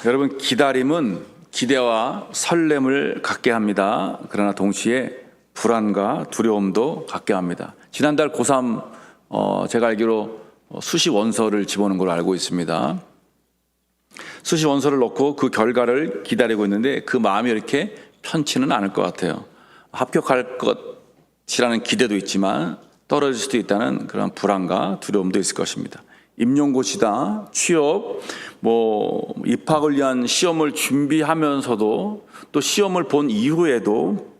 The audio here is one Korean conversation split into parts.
여러분, 기다림은 기대와 설렘을 갖게 합니다. 그러나 동시에 불안과 두려움도 갖게 합니다. 지난달 고3 제가 알기로 수시 원서를 집어넣은 걸로 알고 있습니다. 수시 원서를 넣고 그 결과를 기다리고 있는데 그 마음이 이렇게 편치는 않을 것 같아요. 합격할 것이라는 기대도 있지만 떨어질 수도 있다는 그런 불안과 두려움도 있을 것입니다. 임용고시다, 취업, 입학을 위한 시험을 준비하면서도 또 시험을 본 이후에도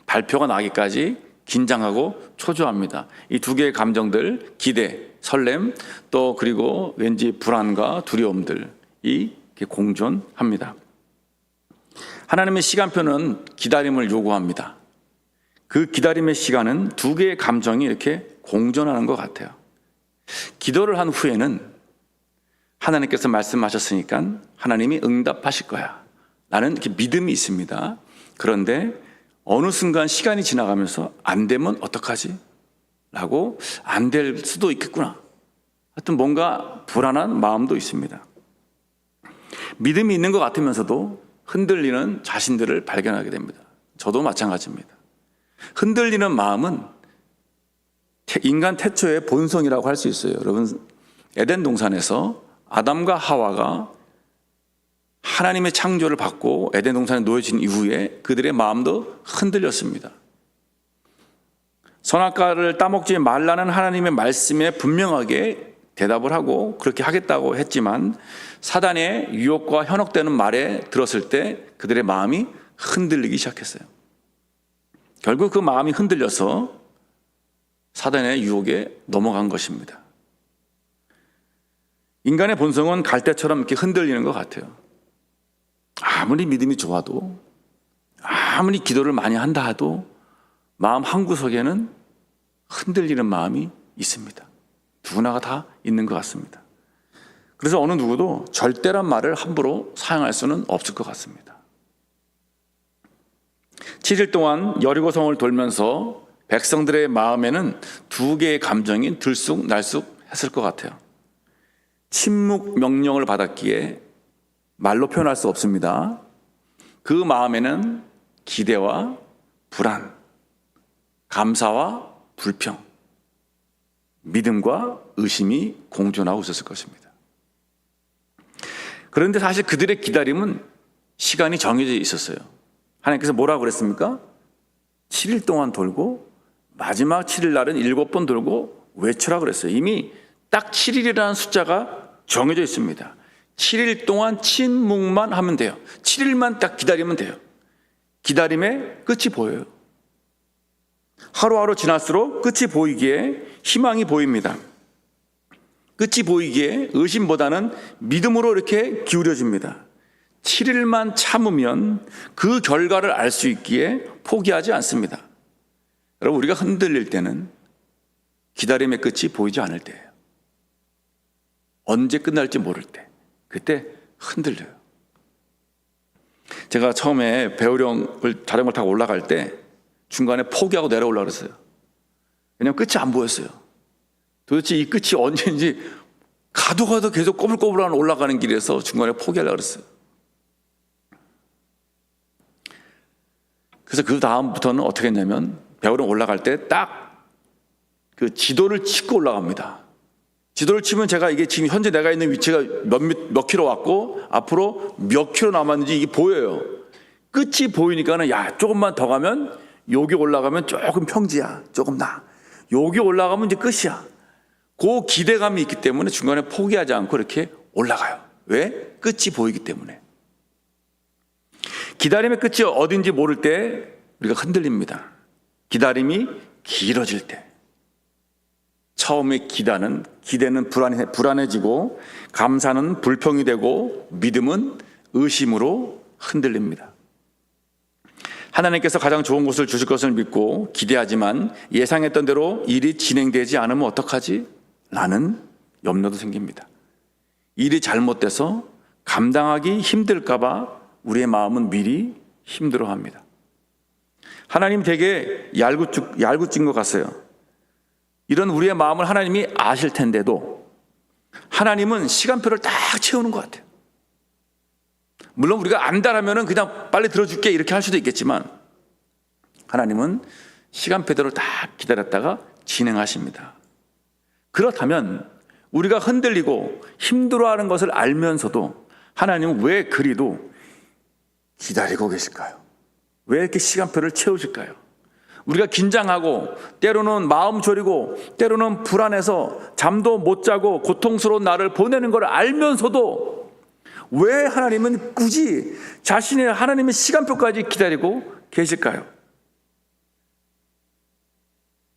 발표가 나기까지 긴장하고 초조합니다. 이 두 개의 감정들, 기대, 설렘, 또 그리고 왠지 불안과 두려움들이 공존합니다. 하나님의 시간표는 기다림을 요구합니다. 그 기다림의 시간은 두 개의 감정이 이렇게 공존하는 것 같아요. 기도를 한 후에는 하나님께서 말씀하셨으니까 하나님이 응답하실 거야 라는 이렇게 믿음이 있습니다. 그런데 어느 순간 시간이 지나가면서 안 되면 어떡하지? 라고 안 될 수도 있겠구나. 하여튼 뭔가 불안한 마음도 있습니다. 믿음이 있는 것 같으면서도 흔들리는 자신들을 발견하게 됩니다. 저도 마찬가지입니다. 흔들리는 마음은 인간 태초의 본성이라고 할 수 있어요. 여러분, 에덴 동산에서 아담과 하와가 하나님의 창조를 받고 에덴 동산에 놓여진 이후에 그들의 마음도 흔들렸습니다. 선악과를 따먹지 말라는 하나님의 말씀에 분명하게 대답을 하고 그렇게 하겠다고 했지만 사단의 유혹과 현혹되는 말에 들었을 때 그들의 마음이 흔들리기 시작했어요. 결국 그 마음이 흔들려서 사단의 유혹에 넘어간 것입니다. 인간의 본성은 갈대처럼 이렇게 흔들리는 것 같아요. 아무리 믿음이 좋아도, 아무리 기도를 많이 한다 해도 마음 한구석에는 흔들리는 마음이 있습니다. 누구나가 다 있는 것 같습니다. 그래서 어느 누구도 절대란 말을 함부로 사용할 수는 없을 것 같습니다. 7일 동안 여리고성을 돌면서 백성들의 마음에는 두 개의 감정이 들쑥날쑥 했을 것 같아요. 침묵 명령을 받았기에 말로 표현할 수 없습니다. 그 마음에는 기대와 불안, 감사와 불평, 믿음과 의심이 공존하고 있었을 것입니다. 그런데 사실 그들의 기다림은 시간이 정해져 있었어요. 하나님께서 뭐라고 그랬습니까? 7일 동안 돌고 마지막 7일 날은 7번 돌고 외치라 그랬어요. 이미 딱 7일이라는 숫자가 정해져 있습니다. 7일 동안 침묵만 하면 돼요. 7일만 딱 기다리면 돼요. 기다림의 끝이 보여요. 하루하루 지날수록 끝이 보이기에 희망이 보입니다. 끝이 보이기에 의심보다는 믿음으로 이렇게 기울여집니다. 7일만 참으면 그 결과를 알 수 있기에 포기하지 않습니다. 여러분, 우리가 흔들릴 때는 기다림의 끝이 보이지 않을 때예요. 언제 끝날지 모를 때, 그때 흔들려요. 제가 처음에 배우령을 자전거 타고 올라갈 때 중간에 포기하고 내려오려고 그랬어요. 왜냐하면 끝이 안 보였어요. 도대체 이 끝이 언제인지 가도 계속 꼬불꼬불한 올라가는 길에서 중간에 포기하려고 그랬어요. 그래서 그 다음부터는 어떻게 했냐면 배우령 올라갈 때 딱 그 지도를 치고 올라갑니다. 지도를 치면 제가 이게 지금 현재 내가 있는 위치가 몇 킬로 왔고 앞으로 몇 킬로 남았는지 이게 보여요. 끝이 보이니까는 조금만 더 가면 여기 올라가면 조금 평지야. 조금 나. 여기 올라가면 이제 끝이야. 그 기대감이 있기 때문에 중간에 포기하지 않고 이렇게 올라가요. 왜? 끝이 보이기 때문에. 기다림의 끝이 어딘지 모를 때 우리가 흔들립니다. 기다림이 길어질 때. 처음에 기대는 불안해지고 감사는 불평이 되고 믿음은 의심으로 흔들립니다. 하나님께서 가장 좋은 것을 주실 것을 믿고 기대하지만 예상했던 대로 일이 진행되지 않으면 어떡하지? 라는 염려도 생깁니다. 일이 잘못돼서 감당하기 힘들까 봐 우리의 마음은 미리 힘들어합니다. 하나님 되게 얄궂은 것 같아요. 이런 우리의 마음을 하나님이 아실 텐데도 하나님은 시간표를 딱 채우는 것 같아요. 물론 우리가 안다라면은 그냥 빨리 들어줄게 이렇게 할 수도 있겠지만 하나님은 시간표대로 딱 기다렸다가 진행하십니다. 그렇다면 우리가 흔들리고 힘들어하는 것을 알면서도 하나님은 왜 그리도 기다리고 계실까요? 왜 이렇게 시간표를 채우실까요? 우리가 긴장하고 때로는 마음 졸이고 때로는 불안해서 잠도 못 자고 고통스러운 날을 보내는 걸 알면서도 왜 하나님은 굳이 자신의 하나님의 시간표까지 기다리고 계실까요?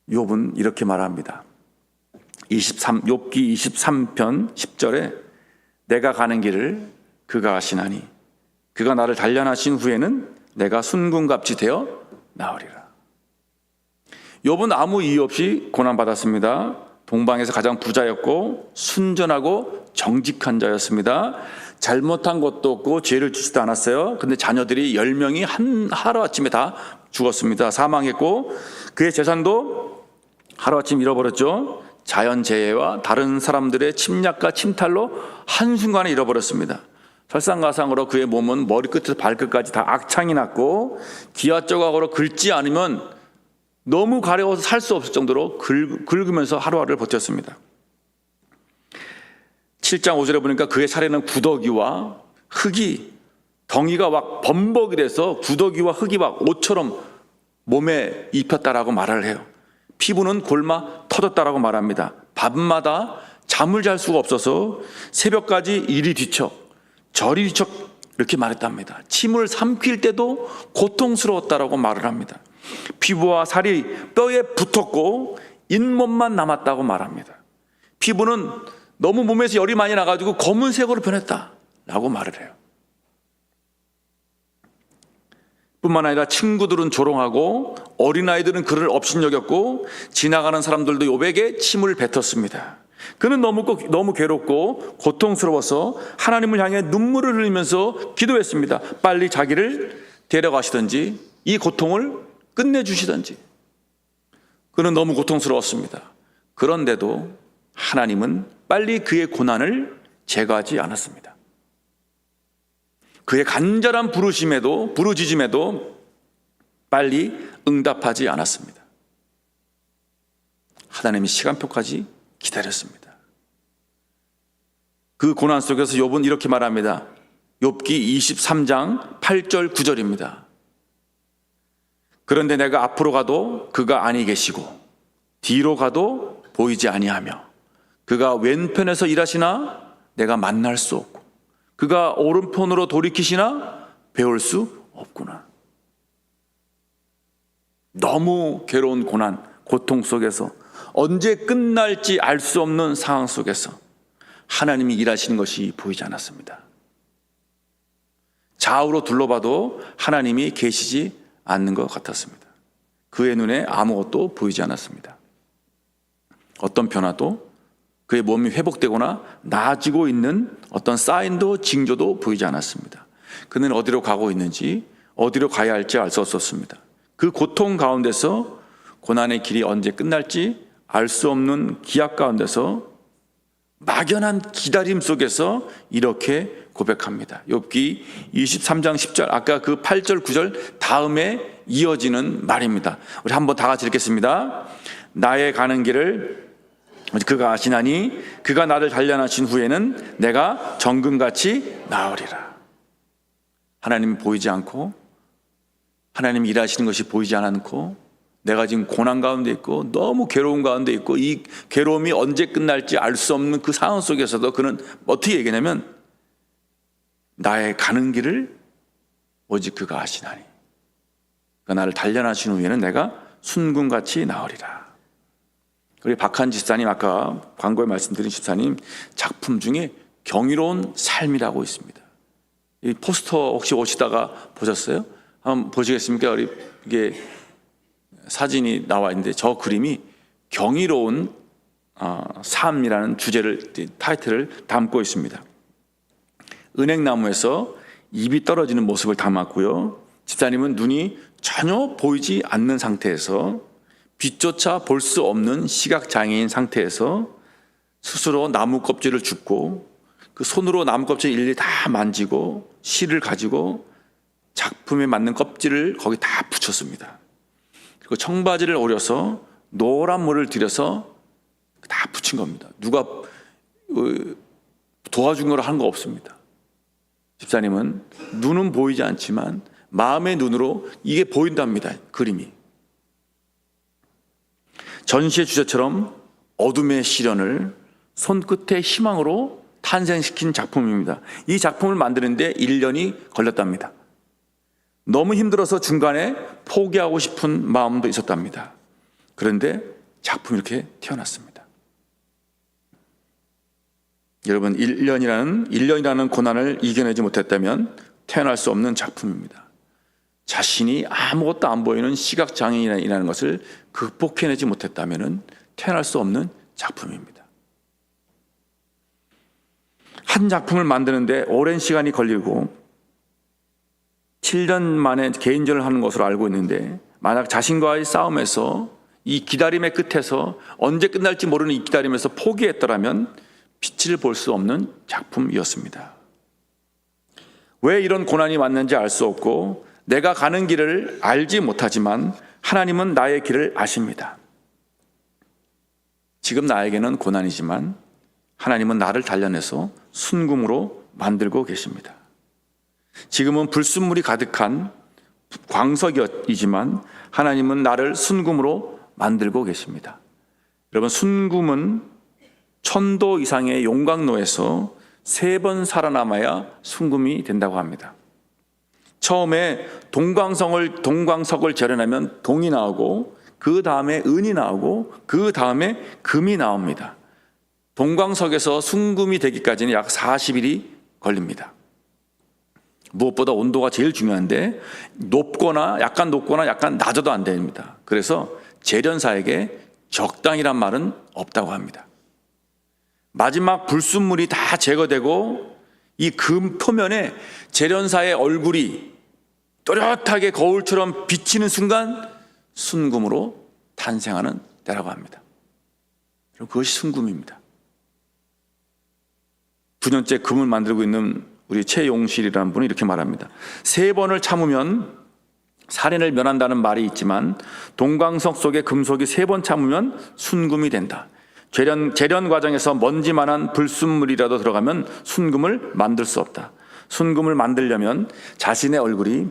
욥은 이렇게 말합니다. 욥기 23편 10절에 내가 가는 길을 그가 아시나니 그가 나를 단련하신 후에는 내가 순금같이 되어 나으리라. 욥은 아무 이유 없이 고난받았습니다. 동방에서 가장 부자였고 순전하고 정직한 자였습니다. 잘못한 것도 없고 죄를 짓지도 않았어요. 근데 자녀들이 10명이 하루아침에 다 죽었습니다. 사망했고 그의 재산도 하루아침 잃어버렸죠. 자연재해와 다른 사람들의 침략과 침탈로 한순간에 잃어버렸습니다. 설상가상으로 그의 몸은 머리끝에서 발끝까지 다 악창이 났고 기아 조각으로 긁지 않으면 너무 가려워서 살 수 없을 정도로 긁으면서 하루하루를 버텼습니다. 7장 5절에 보니까 그의 살에는 구더기와 흙이 덩이가 막 범벅이 돼서 구더기와 흙이 막 옷처럼 몸에 입혔다라고 말을 해요. 피부는 골마 터졌다라고 말합니다. 밤마다 잠을 잘 수가 없어서 새벽까지 이리 뒤척 저리 뒤척 이렇게 말했답니다. 침을 삼킬 때도 고통스러웠다라고 말을 합니다. 피부와 살이 뼈에 붙었고 잇몸만 남았다고 말합니다. 피부는 너무 몸에서 열이 많이 나가지고 검은색으로 변했다라고 말을 해요. 뿐만 아니라 친구들은 조롱하고 어린아이들은 그를 업신여겼고 지나가는 사람들도 욥에게 침을 뱉었습니다. 그는 너무 괴롭고 고통스러워서 하나님을 향해 눈물을 흘리면서 기도했습니다. 빨리 자기를 데려가시든지 이 고통을 끝내주시든지. 그는 너무 고통스러웠습니다. 그런데도 하나님은 빨리 그의 고난을 제거하지 않았습니다. 그의 간절한 부르짖음에도 빨리 응답하지 않았습니다. 하나님이 시간표까지 기다렸습니다. 그 고난 속에서 욥은 이렇게 말합니다. 욥기 23장 8절 9절입니다. 그런데 내가 앞으로 가도 그가 아니 계시고 뒤로 가도 보이지 아니하며 그가 왼편에서 일하시나 내가 만날 수 없고 그가 오른편으로 돌이키시나 배울 수 없구나. 너무 괴로운 고난, 고통 속에서 언제 끝날지 알 수 없는 상황 속에서 하나님이 일하시는 것이 보이지 않았습니다. 좌우로 둘러봐도 하나님이 계시지 않는 것 같았습니다. 그의 눈에 아무것도 보이지 않았습니다. 어떤 변화도 그의 몸이 회복되거나 나아지고 있는 어떤 사인도 징조도 보이지 않았습니다. 그는 어디로 가고 있는지 어디로 가야 할지 알 수 없었습니다. 그 고통 가운데서 고난의 길이 언제 끝날지 알 수 없는 기약 가운데서 막연한 기다림 속에서 이렇게 고백합니다. 욥기 23장 10절 아까 그 8절 9절 다음에 이어지는 말입니다. 우리 한번 다 같이 읽겠습니다. 나의 가는 길을 그가 아시나니 그가 나를 단련하신 후에는 내가 정금같이 나으리라. 하나님이 보이지 않고 하나님이 일하시는 것이 보이지 않고 내가 지금 고난 가운데 있고 너무 괴로운 가운데 있고 이 괴로움이 언제 끝날지 알 수 없는 그 상황 속에서도 그는 어떻게 얘기냐면 나의 가는 길을 오직 그가 아시나니 그가 나를 단련하신 후에는 내가 순금같이 나으리라. 우리 박한지 집사님 아까 광고에 말씀드린 집사님 작품 중에 경이로운 삶이라고 있습니다. 이 포스터 혹시 오시다가 보셨어요? 한번 보시겠습니까? 이게 사진이 나와 있는데 저 그림이 경이로운 삶이라는 타이틀을 담고 있습니다. 은행나무에서 잎이 떨어지는 모습을 담았고요. 집사님은 눈이 전혀 보이지 않는 상태에서 빛조차 볼 수 없는 시각장애인 상태에서 스스로 나무 껍질을 줍고 그 손으로 나무 껍질 일일이 다 만지고 실을 가지고 작품에 맞는 껍질을 거기 다 붙였습니다. 그리고 청바지를 오려서 노란 물을 들여서 다 붙인 겁니다. 누가 도와준 거라 한 거 없습니다. 집사님은 눈은 보이지 않지만 마음의 눈으로 이게 보인답니다. 그림이. 전시의 주제처럼 어둠의 시련을 손끝의 희망으로 탄생시킨 작품입니다. 이 작품을 만드는데 1년이 걸렸답니다. 너무 힘들어서 중간에 포기하고 싶은 마음도 있었답니다. 그런데 작품이 이렇게 태어났습니다. 여러분, 1년이라는 고난을 이겨내지 못했다면 태어날 수 없는 작품입니다. 자신이 아무것도 안 보이는 시각장애인이라는 것을 극복해내지 못했다면 태어날 수 없는 작품입니다. 한 작품을 만드는데 오랜 시간이 걸리고 7년 만에 개인전을 하는 것으로 알고 있는데, 만약 자신과의 싸움에서 이 기다림의 끝에서 언제 끝날지 모르는 이 기다림에서 포기했더라면 빛을 볼 수 없는 작품이었습니다. 왜 이런 고난이 왔는지 알 수 없고 내가 가는 길을 알지 못하지만 하나님은 나의 길을 아십니다. 지금 나에게는 고난이지만 하나님은 나를 단련해서 순금으로 만들고 계십니다. 지금은 불순물이 가득한 광석이지만 하나님은 나를 순금으로 만들고 계십니다. 여러분, 순금은 1000도 이상의 용광로에서 3번 살아남아야 순금이 된다고 합니다. 처음에 동광석을 절여내면 동이 나오고, 그 다음에 은이 나오고, 그 다음에 금이 나옵니다. 동광석에서 순금이 되기까지는 약 40일이 걸립니다. 무엇보다 온도가 제일 중요한데 약간 높거나 약간 낮아도 안 됩니다. 그래서 재련사에게 적당이란 말은 없다고 합니다. 마지막 불순물이 다 제거되고 이 금 표면에 재련사의 얼굴이 또렷하게 거울처럼 비치는 순간 순금으로 탄생하는 때라고 합니다. 그것이 순금입니다. 9년째 금을 만들고 있는 우리 최용실이라는 분이 이렇게 말합니다. 3번을 참으면 살인을 면한다는 말이 있지만 동광석 속에 금속이 3번 참으면 순금이 된다. 재련 과정에서 먼지만한 불순물이라도 들어가면 순금을 만들 수 없다. 순금을 만들려면 자신의 얼굴이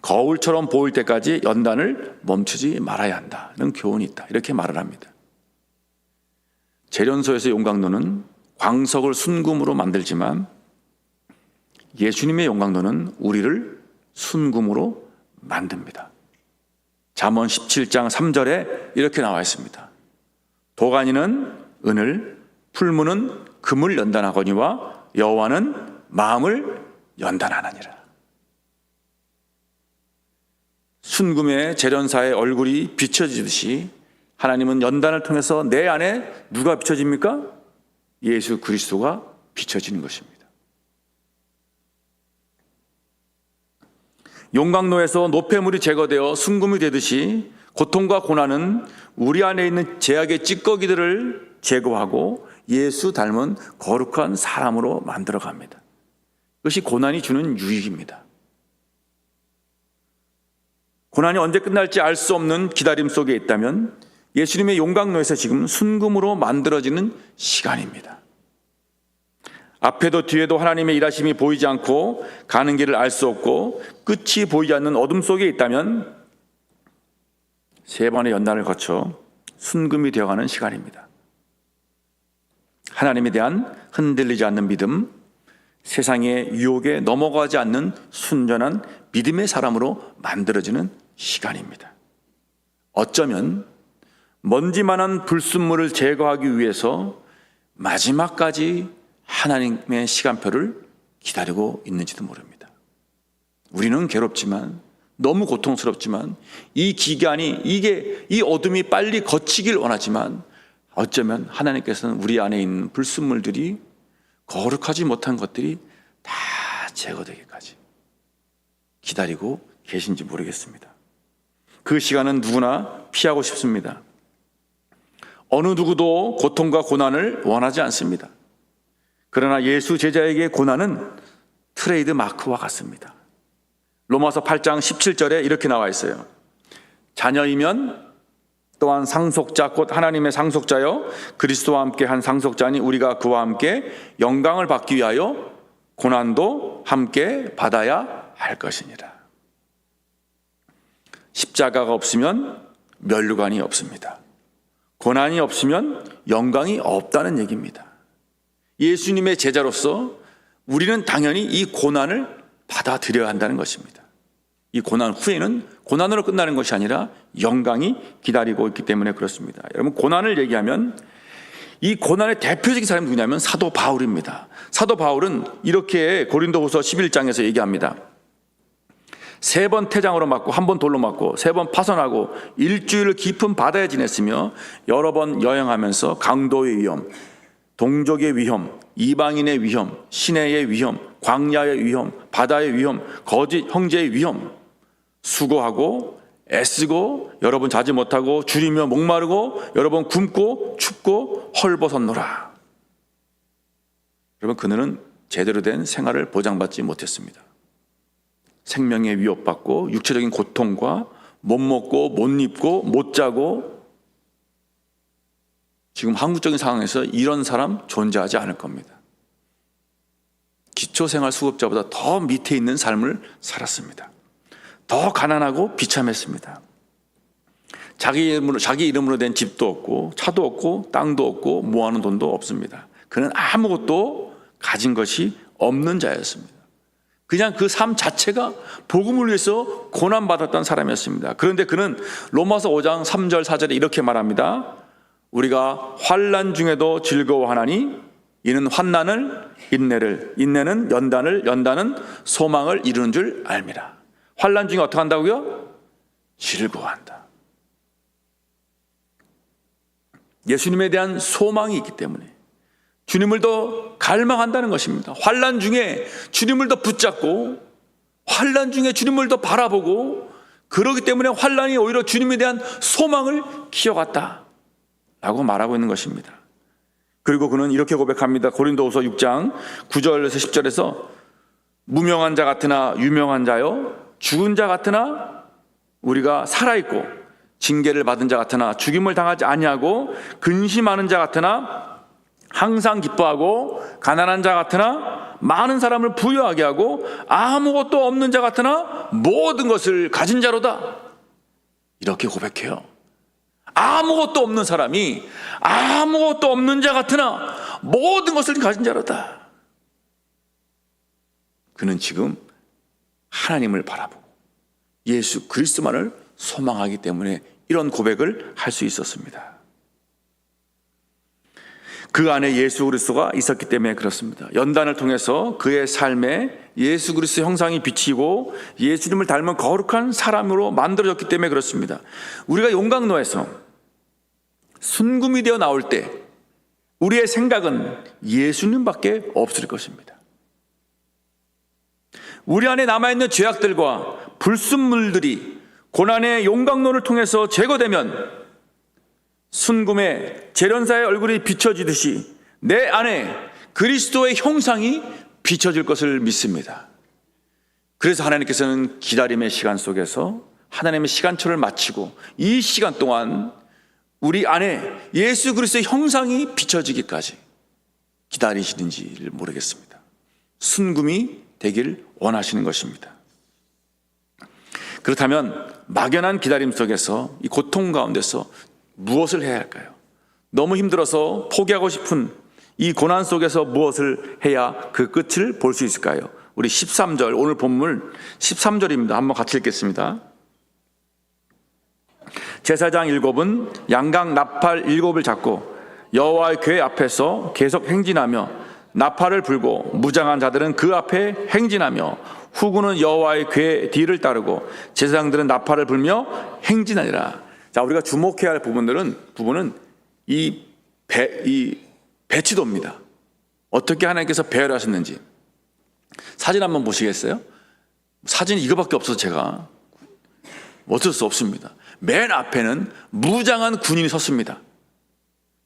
거울처럼 보일 때까지 연단을 멈추지 말아야 한다는 교훈이 있다. 이렇게 말을 합니다. 재련소에서 용광로는 광석을 순금으로 만들지만 예수님의 용광로는 우리를 순금으로 만듭니다. 잠언 17장 3절에 이렇게 나와 있습니다. 도가니는 은을, 풀무는 금을 연단하거니와 여호와는 마음을 연단하느니라. 순금의 재련사의 얼굴이 비춰지듯이 하나님은 연단을 통해서 내 안에 누가 비춰집니까? 예수 그리스도가 비춰지는 것입니다. 용광로에서 노폐물이 제거되어 순금이 되듯이 고통과 고난은 우리 안에 있는 죄악의 찌꺼기들을 제거하고 예수 닮은 거룩한 사람으로 만들어갑니다. 그것이 고난이 주는 유익입니다. 고난이 언제 끝날지 알 수 없는 기다림 속에 있다면 예수님의 용광로에서 지금 순금으로 만들어지는 시간입니다. 앞에도 뒤에도 하나님의 일하심이 보이지 않고 가는 길을 알 수 없고 끝이 보이지 않는 어둠 속에 있다면 3번의 연단을 거쳐 순금이 되어가는 시간입니다. 하나님에 대한 흔들리지 않는 믿음, 세상의 유혹에 넘어가지 않는 순전한 믿음의 사람으로 만들어지는 시간입니다. 어쩌면 먼지만한 불순물을 제거하기 위해서 마지막까지 하나님의 시간표를 기다리고 있는지도 모릅니다. 우리는 괴롭지만, 너무 고통스럽지만, 이 기간이, 이 어둠이 빨리 거치길 원하지만, 어쩌면 하나님께서는 우리 안에 있는 불순물들이, 거룩하지 못한 것들이 다 제거되기까지 기다리고 계신지 모르겠습니다. 그 시간은 누구나 피하고 싶습니다. 어느 누구도 고통과 고난을 원하지 않습니다. 그러나 예수 제자에게 고난은 트레이드 마크와 같습니다. 로마서 8장 17절에 이렇게 나와 있어요. 자녀이면 또한 상속자 곧 하나님의 상속자여 그리스도와 함께 한 상속자니 우리가 그와 함께 영광을 받기 위하여 고난도 함께 받아야 할 것이니라. 십자가가 없으면 면류관이 없습니다. 고난이 없으면 영광이 없다는 얘기입니다. 예수님의 제자로서 우리는 당연히 이 고난을 받아들여야 한다는 것입니다. 이 고난 후에는 고난으로 끝나는 것이 아니라 영광이 기다리고 있기 때문에 그렇습니다. 여러분, 고난을 얘기하면 이 고난의 대표적인 사람이 누구냐면 사도 바울입니다. 사도 바울은 이렇게 고린도후서 11장에서 얘기합니다. 3번 태장으로 맞고 1번 돌로 맞고 3번 파손하고 일주일을 깊은 바다에 지냈으며 여러 번 여행하면서 강도의 위험, 동족의 위험, 이방인의 위험, 시내의 위험, 광야의 위험, 바다의 위험, 거짓 형제의 위험, 수고하고 애쓰고 여러 번 자지 못하고 줄이며 목마르고 여러 번 굶고 춥고 헐벗었노라. 여러분, 그는 제대로 된 생활을 보장받지 못했습니다. 생명에 위협받고 육체적인 고통과 못 먹고 못 입고 못 자고, 지금 한국적인 상황에서 이런 사람 존재하지 않을 겁니다. 기초생활수급자보다 더 밑에 있는 삶을 살았습니다. 더 가난하고 비참했습니다. 자기 이름으로 된 집도 없고 차도 없고 땅도 없고 모아놓은 돈도 없습니다. 그는 아무것도 가진 것이 없는 자였습니다. 그냥 그 삶 자체가 복음을 위해서 고난받았던 사람이었습니다. 그런데 그는 로마서 5장 3절 4절에 이렇게 말합니다. 우리가 환난 중에도 즐거워하나니 이는 환난을 인내를, 인내는 연단을, 연단은 소망을 이루는 줄 알미라. 환난 중에 어떻게 한다고요? 즐거워한다. 예수님에 대한 소망이 있기 때문에 주님을 더 갈망한다는 것입니다. 환난 중에 주님을 더 붙잡고 환난 중에 주님을 더 바라보고, 그러기 때문에 환난이 오히려 주님에 대한 소망을 키워갔다 라고 말하고 있는 것입니다. 그리고 그는 이렇게 고백합니다. 고린도후서 6장 9절에서 10절에서 무명한 자 같으나 유명한 자요, 죽은 자 같으나 우리가 살아있고 징계를 받은 자 같으나 죽임을 당하지 아니하고 근심하는 자 같으나 항상 기뻐하고 가난한 자 같으나 많은 사람을 부유하게 하고 아무것도 없는 자 같으나 모든 것을 가진 자로다. 이렇게 고백해요. 아무것도 없는 사람이 아무것도 없는 자 같으나 모든 것을 가진 자로다. 그는 지금 하나님을 바라보고 예수 그리스도만을 소망하기 때문에 이런 고백을 할 수 있었습니다. 그 안에 예수 그리스도가 있었기 때문에 그렇습니다. 연단을 통해서 그의 삶에 예수 그리스도 형상이 비치고 예수님을 닮은 거룩한 사람으로 만들어졌기 때문에 그렇습니다. 우리가 용광로에서 순금이 되어 나올 때 우리의 생각은 예수님밖에 없을 것입니다. 우리 안에 남아있는 죄악들과 불순물들이 고난의 용광로를 통해서 제거되면 순금의 재련사의 얼굴이 비춰지듯이 내 안에 그리스도의 형상이 비춰질 것을 믿습니다. 그래서 하나님께서는 기다림의 시간 속에서 하나님의 시간초를 마치고 이 시간 동안 우리 안에 예수 그리스도의 형상이 비춰지기까지 기다리시는지를 모르겠습니다. 순금이 되길 원하시는 것입니다. 그렇다면 막연한 기다림 속에서 이 고통 가운데서 무엇을 해야 할까요? 너무 힘들어서 포기하고 싶은 이 고난 속에서 무엇을 해야 그 끝을 볼 수 있을까요? 우리 13절, 오늘 본문 13절입니다. 한번 같이 읽겠습니다. 제사장 7은 양각 나팔 7을 잡고 여호와의 궤 앞에서 계속 행진하며 나팔을 불고 무장한 자들은 그 앞에 행진하며 후군은 여호와의 궤 뒤를 따르고 제사장들은 나팔을 불며 행진하니라. 자, 우리가 주목해야 할 부분은 이 배치도입니다. 어떻게 하나님께서 배열을 하셨는지 사진 한번 보시겠어요? 사진이 이거밖에 없어서 제가 어쩔 수 없습니다. 맨 앞에는 무장한 군인이 섰습니다.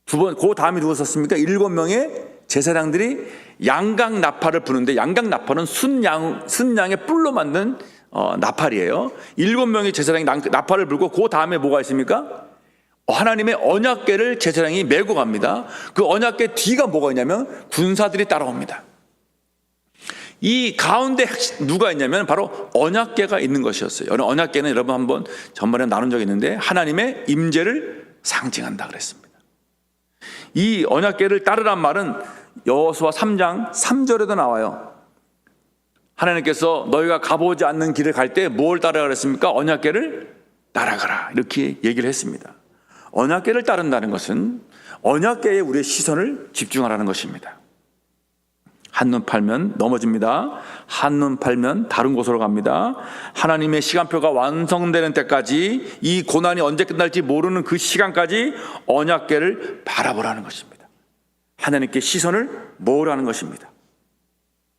그 다음에 누가 섰습니까? 7명의 제사장들이 양각 나팔을 부는데, 양각 나팔은 순양의 뿔로 만든 나팔이에요. 7명의 제사장이 나팔을 불고 그 다음에 뭐가 있습니까? 하나님의 언약궤를 제사장이 메고 갑니다. 그 언약궤 뒤가 뭐가 있냐면 군사들이 따라옵니다. 이 가운데 누가 있냐면 바로 언약궤가 있는 것이었어요. 언약궤는 여러분 한번 전번에 나눈 적이 있는데 하나님의 임재를 상징한다 그랬습니다. 이 언약궤를 따르란 말은 여호수아 3장 3절에도 나와요. 하나님께서 너희가 가보지 않는 길을 갈 때 뭘 따르라 그랬습니까? 언약궤를 따라가라, 이렇게 얘기를 했습니다. 언약궤를 따른다는 것은 언약궤에 우리의 시선을 집중하라는 것입니다. 한눈 팔면 넘어집니다. 한눈 팔면 다른 곳으로 갑니다. 하나님의 시간표가 완성되는 때까지, 이 고난이 언제 끝날지 모르는 그 시간까지 언약궤를 바라보라는 것입니다. 하나님께 시선을 모으라는 것입니다.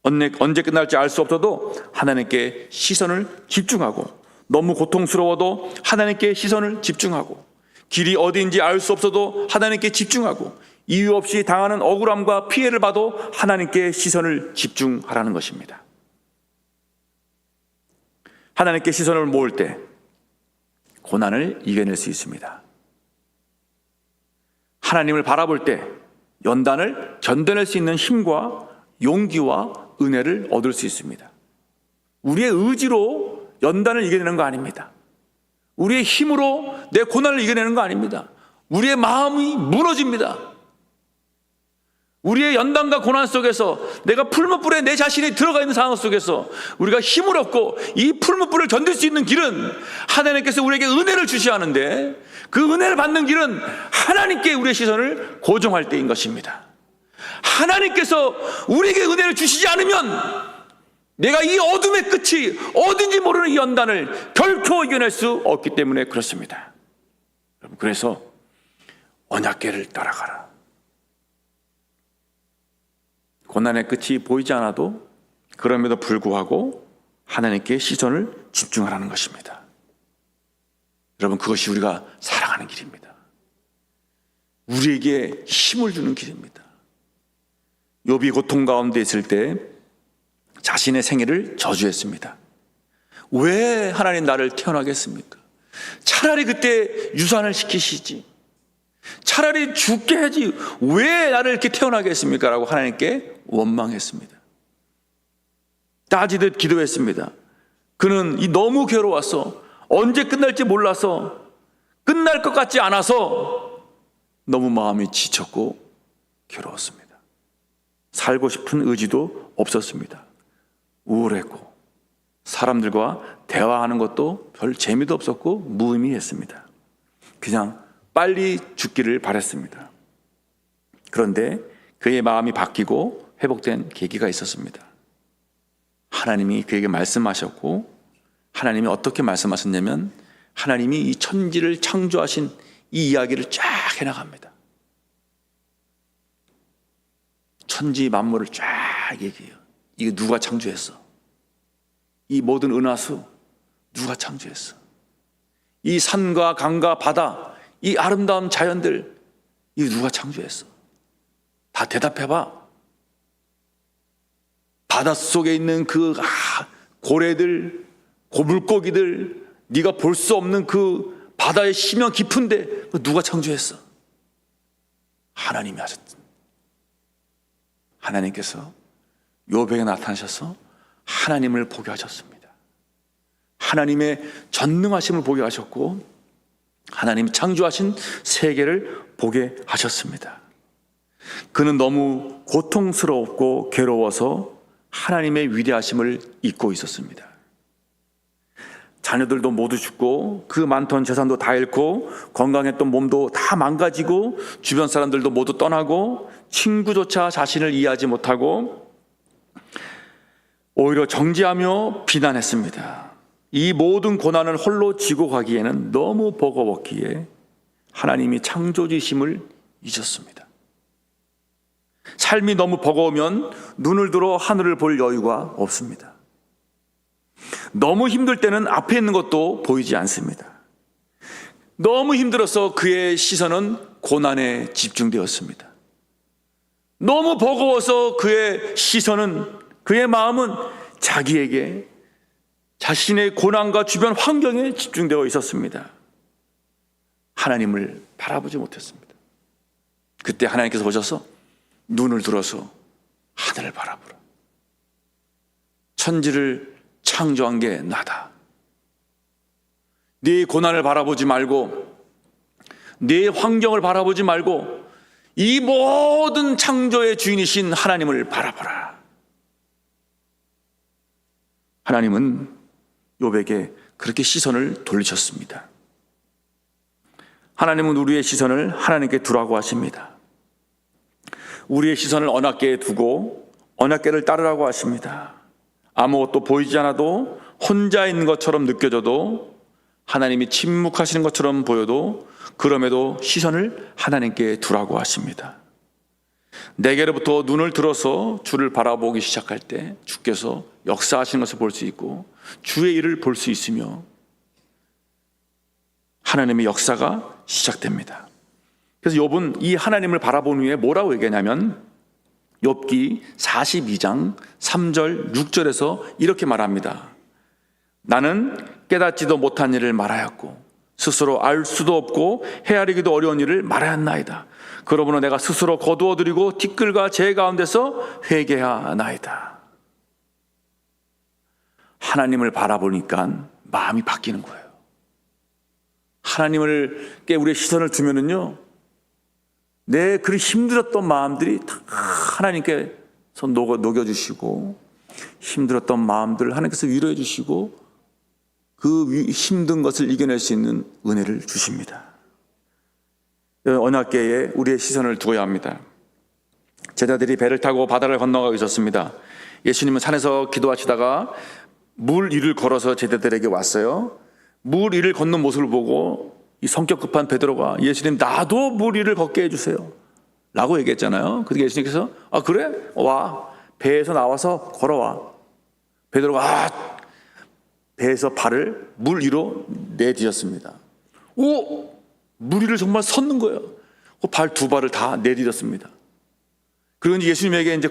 언제 끝날지 알 수 없어도 하나님께 시선을 집중하고, 너무 고통스러워도 하나님께 시선을 집중하고, 길이 어디인지 알 수 없어도 하나님께 집중하고, 이유 없이 당하는 억울함과 피해를 봐도 하나님께 시선을 집중하라는 것입니다. 하나님께 시선을 모을 때 고난을 이겨낼 수 있습니다. 하나님을 바라볼 때 연단을 견뎌낼 수 있는 힘과 용기와 은혜를 얻을 수 있습니다. 우리의 의지로 연단을 이겨내는 거 아닙니다. 우리의 힘으로 내 고난을 이겨내는 거 아닙니다. 우리의 마음이 무너집니다. 우리의 연단과 고난 속에서, 내가 풀무불에 내 자신이 들어가 있는 상황 속에서 우리가 힘을 얻고 이 풀무불을 견딜 수 있는 길은 하나님께서 우리에게 은혜를 주셔야 하는데, 그 은혜를 받는 길은 하나님께 우리의 시선을 고정할 때인 것입니다. 하나님께서 우리에게 은혜를 주시지 않으면 내가 이 어둠의 끝이 어딘지 모르는 이 연단을 결코 이겨낼 수 없기 때문에 그렇습니다. 그래서 언약궤를 따라가라. 고난의 끝이 보이지 않아도 그럼에도 불구하고 하나님께 시선을 집중하라는 것입니다. 여러분, 그것이 우리가 살아가는 길입니다. 우리에게 힘을 주는 길입니다. 욥이 고통 가운데 있을 때 자신의 생애를 저주했습니다. 왜 하나님 나를 태어나게 했습니까? 차라리 그때 유산을 시키시지, 차라리 죽게 하지, 왜 나를 이렇게 태어나게 했습니까? 라고 하나님께 원망했습니다. 따지듯 기도했습니다. 그는 너무 괴로워서, 언제 끝날지 몰라서, 끝날 것 같지 않아서 너무 마음이 지쳤고 괴로웠습니다. 살고 싶은 의지도 없었습니다. 우울했고 사람들과 대화하는 것도 별 재미도 없었고 무의미했습니다. 그냥 빨리 죽기를 바랬습니다. 그런데 그의 마음이 바뀌고 회복된 계기가 있었습니다. 하나님이 그에게 말씀하셨고, 하나님이 어떻게 말씀하셨냐면, 하나님이 이 천지를 창조하신 이 이야기를 쫙 해나갑니다. 천지 만물을 쫙 얘기해요. 이게 누가 창조했어? 이 모든 은하수 누가 창조했어? 이 산과 강과 바다, 이 아름다운 자연들, 이거 누가 창조했어? 다 대답해봐. 바닷속에 있는 그 고래들, 물고기들, 네가 볼 수 없는 그 바다의 심연 깊은데 누가 창조했어? 하나님이 하셨다. 하나님께서 욥에게 나타나셔서 하나님을 보게 하셨습니다. 하나님의 전능하심을 보게 하셨고, 하나님이 창조하신 세계를 보게 하셨습니다. 그는 너무 고통스럽고 괴로워서 하나님의 위대하심을 잊고 있었습니다. 자녀들도 모두 죽고, 그 많던 재산도 다 잃고, 건강했던 몸도 다 망가지고, 주변 사람들도 모두 떠나고, 친구조차 자신을 이해하지 못하고 오히려 정죄하며 비난했습니다. 이 모든 고난을 홀로 지고 가기에는 너무 버거웠기에 하나님이 창조주심을 잊었습니다. 삶이 너무 버거우면 눈을 들어 하늘을 볼 여유가 없습니다. 너무 힘들 때는 앞에 있는 것도 보이지 않습니다. 너무 힘들어서 그의 시선은 고난에 집중되었습니다. 너무 버거워서 그의 시선은, 그의 마음은 자기에게, 자신의 고난과 주변 환경에 집중되어 있었습니다. 하나님을 바라보지 못했습니다. 그때 하나님께서 오셔서 눈을 들어서 하늘을 바라보라. 천지를 창조한 게 나다. 네 고난을 바라보지 말고, 네 환경을 바라보지 말고 이 모든 창조의 주인이신 하나님을 바라보라. 하나님은 욥에게 그렇게 시선을 돌리셨습니다. 하나님은 우리의 시선을 하나님께 두라고 하십니다. 우리의 시선을 언약궤에 두고 언약궤를 따르라고 하십니다. 아무것도 보이지 않아도, 혼자 있는 것처럼 느껴져도, 하나님이 침묵하시는 것처럼 보여도 그럼에도 시선을 하나님께 두라고 하십니다. 내게로부터 눈을 들어서 주를 바라보기 시작할 때 주께서 역사하시는 것을 볼 수 있고 주의 일을 볼 수 있으며 하나님의 역사가 시작됩니다. 그래서 욥은 이 하나님을 바라본 후에 뭐라고 얘기하냐면 욥기 42장 3절 6절에서 이렇게 말합니다. 나는 깨닫지도 못한 일을 말하였고 스스로 알 수도 없고 헤아리기도 어려운 일을 말하였나이다. 그러므로 내가 스스로 거두어들이고 티끌과 재 가운데서 회개하나이다. 하나님을 바라보니까 마음이 바뀌는 거예요. 하나님께 우리의 시선을 두면은요, 내 그리 힘들었던 마음들이 다 하나님께서 녹여주시고, 힘들었던 마음들을 하나님께서 위로해 주시고, 그 힘든 것을 이겨낼 수 있는 은혜를 주십니다. 언약궤에 우리의 시선을 두어야 합니다. 제자들이 배를 타고 바다를 건너가고 있었습니다. 예수님은 산에서 기도하시다가 물 위를 걸어서 제자들에게 왔어요. 물 위를 걷는 모습을 보고 이 성격 급한 베드로가 예수님, 나도 물 위를 걷게 해주세요 라고 얘기했잖아요. 그래서 예수님께서 아 그래? 와, 배에서 나와서 걸어와. 베드로가 배에서 발을 물 위로 내디뎠습니다. 오! 물 위를 정말 섰는 거예요. 발 두 발을 다 내디뎠습니다. 그리고 이제 예수님에게 이제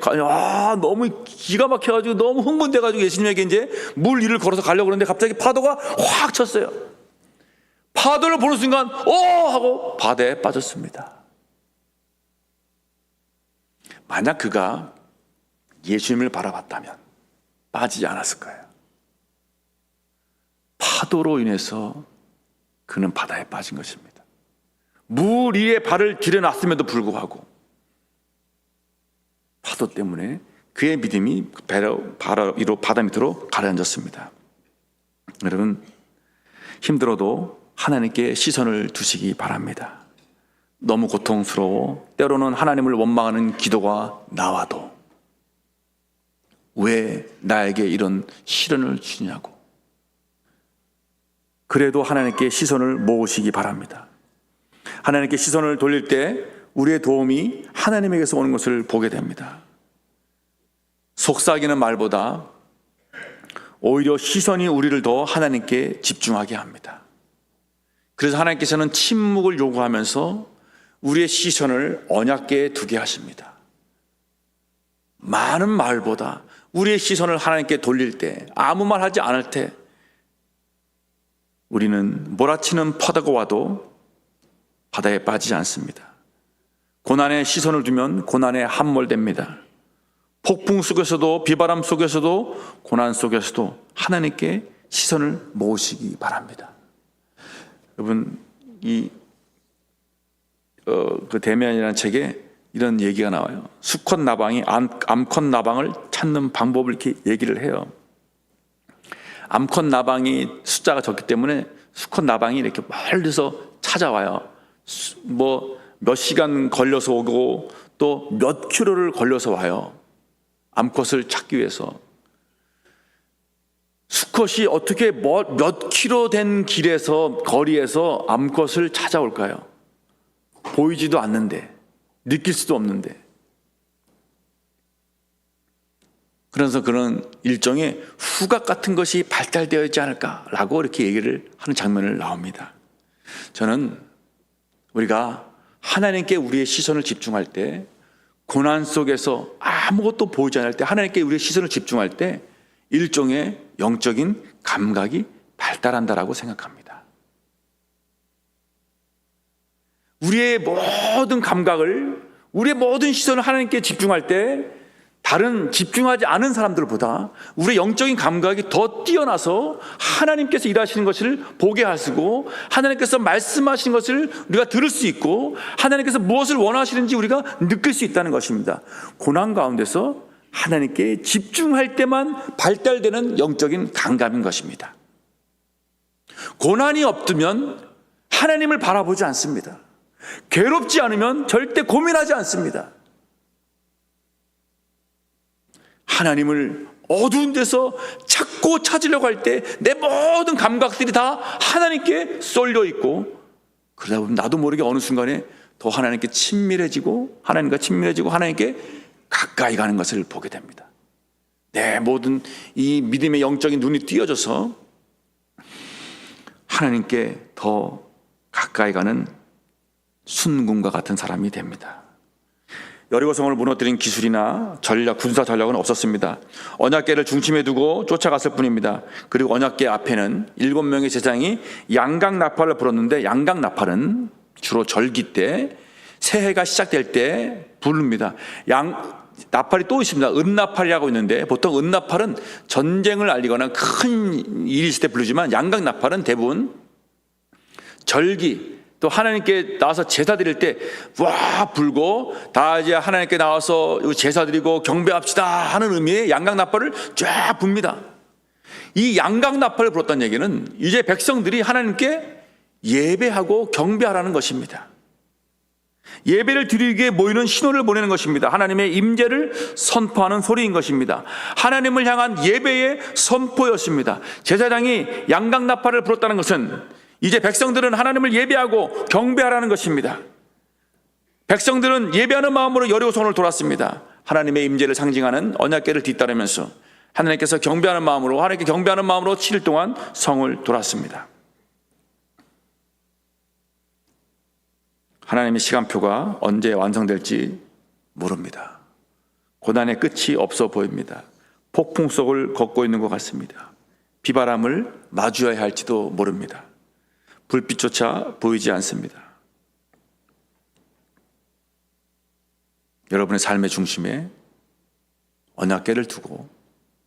너무 기가 막혀가지고 너무 흥분돼가지고 예수님에게 이제 물 위를 걸어서 가려고 그러는데 갑자기 파도가 확 쳤어요. 파도를 보는 순간 하고 바다에 빠졌습니다. 만약 그가 예수님을 바라봤다면 빠지지 않았을 거예요. 파도로 인해서 그는 바다에 빠진 것입니다. 물 위에 발을 들여놨음에도 불구하고 파도 때문에 그의 믿음이 바다 밑으로 가라앉았습니다. 여러분, 힘들어도 하나님께 시선을 두시기 바랍니다. 너무 고통스러워 때로는 하나님을 원망하는 기도가 나와도 왜 나에게 이런 시련을 주냐고, 그래도 하나님께 시선을 모으시기 바랍니다. 하나님께 시선을 돌릴 때 우리의 도움이 하나님에게서 오는 것을 보게 됩니다. 속삭이는 말보다 오히려 시선이 우리를 더 하나님께 집중하게 합니다. 그래서 하나님께서는 침묵을 요구하면서 우리의 시선을 언약궤에 두게 하십니다. 많은 말보다 우리의 시선을 하나님께 돌릴 때, 아무 말 하지 않을 때 우리는 몰아치는 파도가 와도 바다에 빠지지 않습니다. 고난에 시선을 두면 고난에 함몰됩니다. 폭풍 속에서도, 비바람 속에서도, 고난 속에서도 하나님께 시선을 모으시기 바랍니다. 여러분, 그 대면이라는 책에 이런 얘기가 나와요. 수컷 나방이 암컷 나방을 찾는 방법을 이렇게 얘기를 해요. 암컷 나방이 숫자가 적기 때문에 수컷 나방이 이렇게 멀리서 찾아와요. 몇 시간 걸려서 오고 또 몇 킬로를 걸려서 와요. 암컷을 찾기 위해서. 수컷이 어떻게 몇 킬로 된 거리에서 암컷을 찾아올까요? 보이지도 않는데, 느낄 수도 없는데. 그래서 그런 일종의 후각 같은 것이 발달되어 있지 않을까라고 이렇게 얘기를 하는 장면을 나옵니다. 저는 우리가 하나님께 우리의 시선을 집중할 때 고난 속에서 아무것도 보이지 않을 때, 하나님께 우리의 시선을 집중할 때 일종의 영적인 감각이 발달한다라고 생각합니다. 우리의 모든 감각을, 우리의 모든 시선을 하나님께 집중할 때 다른 집중하지 않은 사람들보다 우리의 영적인 감각이 더 뛰어나서 하나님께서 일하시는 것을 보게 하시고, 하나님께서 말씀하시는 것을 우리가 들을 수 있고, 하나님께서 무엇을 원하시는지 우리가 느낄 수 있다는 것입니다. 고난 가운데서 하나님께 집중할 때만 발달되는 영적인 감각인 것입니다. 고난이 없으면 하나님을 바라보지 않습니다. 괴롭지 않으면 절대 고민하지 않습니다. 하나님을 어두운 데서 찾고 찾으려고 할 때 내 모든 감각들이 다 하나님께 쏠려 있고, 그러다 보면 나도 모르게 어느 순간에 더 하나님께 친밀해지고, 하나님과 친밀해지고 하나님께 가까이 가는 것을 보게 됩니다. 내 모든 이 믿음의 영적인 눈이 띄어져서 하나님께 더 가까이 가는 순금과 같은 사람이 됩니다. 여리고성을 무너뜨린 기술이나 전략, 군사 전략은 없었습니다. 언약궤를 중심에 두고 쫓아갔을 뿐입니다. 그리고 언약궤 앞에는 7명의 제사장이 양각나팔을 불었는데, 양각나팔은 주로 절기 때, 새해가 시작될 때 부릅니다. 나팔이 또 있습니다. 은나팔이라고 있는데, 보통 은나팔은 전쟁을 알리거나 큰 일이 있을 때 부르지만, 양각나팔은 대부분 절기, 또 하나님께 나와서 제사 드릴 때 와 불고, 다 이제 하나님께 나와서 제사 드리고 경배합시다 하는 의미의 양각나팔을 쫙 붑니다. 이 양각나팔을 불었다는 얘기는 이제 백성들이 하나님께 예배하고 경배하라는 것입니다. 예배를 드리기 위해 모이는 신호를 보내는 것입니다. 하나님의 임재를 선포하는 소리인 것입니다. 하나님을 향한 예배의 선포였습니다. 제사장이 양각나팔을 불었다는 것은 이제 백성들은 하나님을 예배하고 경배하라는 것입니다. 백성들은 예배하는 마음으로 여리고성을 돌았습니다. 하나님의 임재를 상징하는 언약궤를 뒤따르면서 하나님께서 경배하는 마음으로, 하나님께 경배하는 마음으로 7일 동안 성을 돌았습니다. 하나님의 시간표가 언제 완성될지 모릅니다. 고난의 끝이 없어 보입니다. 폭풍 속을 걷고 있는 것 같습니다. 비바람을 마주해야 할지도 모릅니다. 불빛조차 보이지 않습니다. 여러분의 삶의 중심에 언약궤를 두고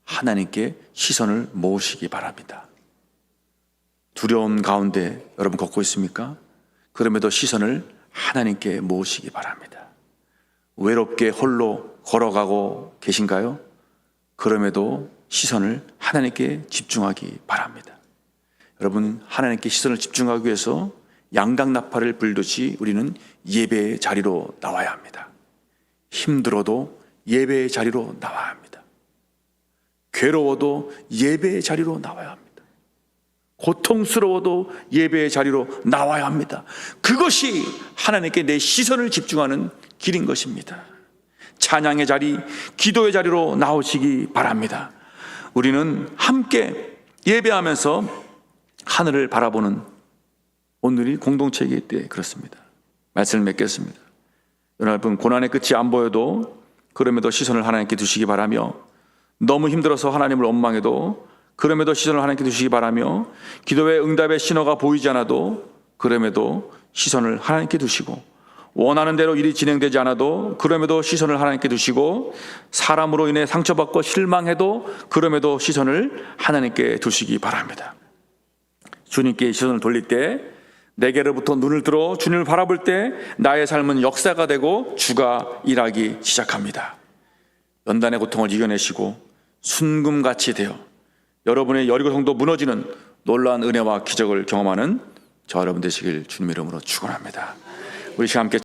하나님께 시선을 모으시기 바랍니다. 두려움 가운데 여러분 걷고 있습니까? 그럼에도 시선을 하나님께 모으시기 바랍니다. 외롭게 홀로 걸어가고 계신가요? 그럼에도 시선을 하나님께 집중하기 바랍니다. 여러분, 하나님께 시선을 집중하기 위해서 양각나팔을 불듯이 우리는 예배의 자리로 나와야 합니다. 힘들어도 예배의 자리로 나와야 합니다. 괴로워도 예배의 자리로 나와야 합니다. 고통스러워도 예배의 자리로 나와야 합니다. 그것이 하나님께 내 시선을 집중하는 길인 것입니다. 찬양의 자리, 기도의 자리로 나오시기 바랍니다. 우리는 함께 예배하면서 하늘을 바라보는 오늘이 공동체이기 때문에 그렇습니다. 말씀을 맺겠습니다. 여러분, 고난의 끝이 안 보여도 그럼에도 시선을 하나님께 두시기 바라며, 너무 힘들어서 하나님을 원망해도 그럼에도 시선을 하나님께 두시기 바라며, 기도의 응답의 신호가 보이지 않아도 그럼에도 시선을 하나님께 두시고, 원하는 대로 일이 진행되지 않아도 그럼에도 시선을 하나님께 두시고, 사람으로 인해 상처받고 실망해도 그럼에도 시선을 하나님께 두시기 바랍니다. 주님께 시선을 돌릴 때, 내게로부터 눈을 들어 주님을 바라볼 때 나의 삶은 역사가 되고 주가 일하기 시작합니다. 연단의 고통을 이겨내시고 순금같이 되어 여러분의 여리고성도 무너지는 놀라운 은혜와 기적을 경험하는 저 여러분 되시길 주님의 이름으로 축원합니다. 우리 시간 함께